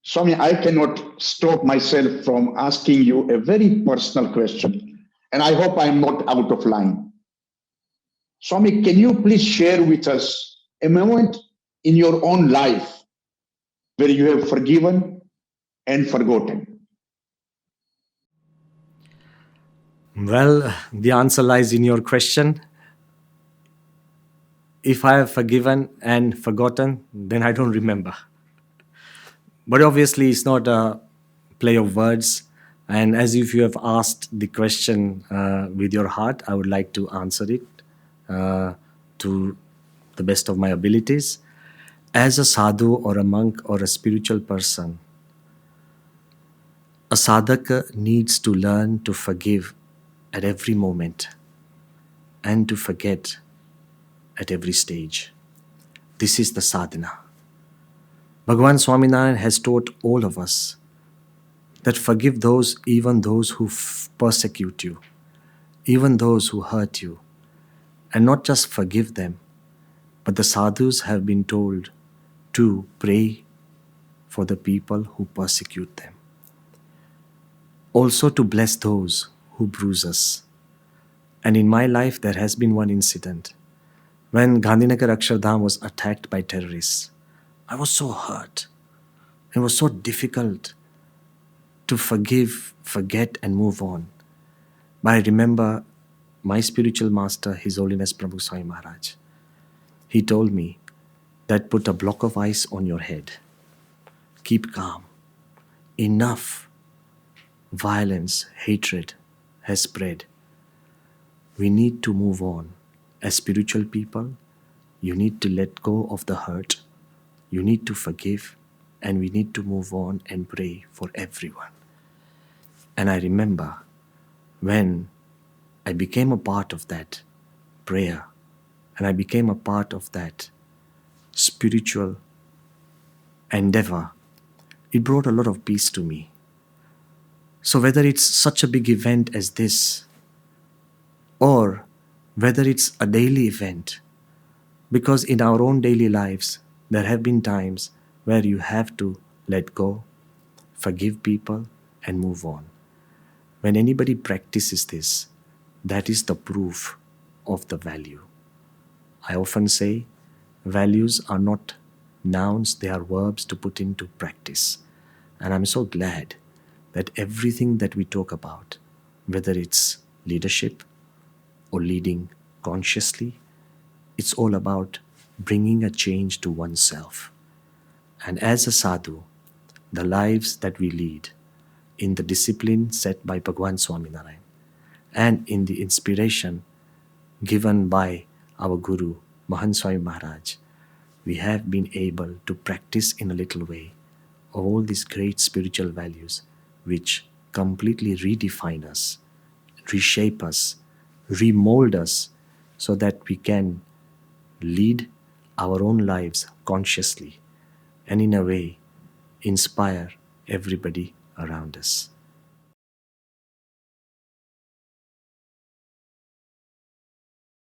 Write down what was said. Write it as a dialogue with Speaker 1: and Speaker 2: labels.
Speaker 1: Swami, I cannot stop myself from asking you a very personal question, and I hope I'm not out of line. Swami, can you please share with us a moment in your own life where you have forgiven and forgotten?
Speaker 2: Well, the answer lies in your question. If I have forgiven and forgotten, then I don't remember. But obviously, it's not a play of words. And as if you have asked the question with your heart, I would like to answer it to the best of my abilities. As a sadhu or a monk or a spiritual person, a sadhaka needs to learn to forgive at every moment and to forget at every stage. This is the sadhana. Bhagavan Swaminarayan has taught all of us that forgive those, even those who persecute you, even those who hurt you, and not just forgive them, but the sadhus have been told to pray for the people who persecute them. Also to bless those who bruise us. And in my life, there has been one incident when Gandhinagar Akshardham was attacked by terrorists. I was so hurt. It was so difficult to forgive, forget, and move on. But I remember my spiritual master, His Holiness Prabhu Swami Maharaj. He told me that put a block of ice on your head. Keep calm. Enough violence, hatred has spread. We need to move on. As spiritual people, you need to let go of the hurt. You need to forgive, and we need to move on and pray for everyone. And I remember when I became a part of that prayer and I became a part of that spiritual endeavor, it brought a lot of peace to me. So, whether it's such a big event as this, or whether it's a daily event, because in our own daily lives, there have been times where you have to let go, forgive people, and move on. When anybody practices this, that is the proof of the value. I often say values are not nouns, they are verbs to put into practice. And I'm so glad that everything that we talk about, whether it's leadership or leading consciously, it's all about bringing a change to oneself. And as a sadhu, the lives that we lead in the discipline set by Bhagwan Swaminarayan and in the inspiration given by our Guru, Mahan Swami Maharaj, we have been able to practice in a little way all these great spiritual values which completely redefine us, reshape us, remold us so that we can lead our own lives consciously and in a way inspire everybody around us.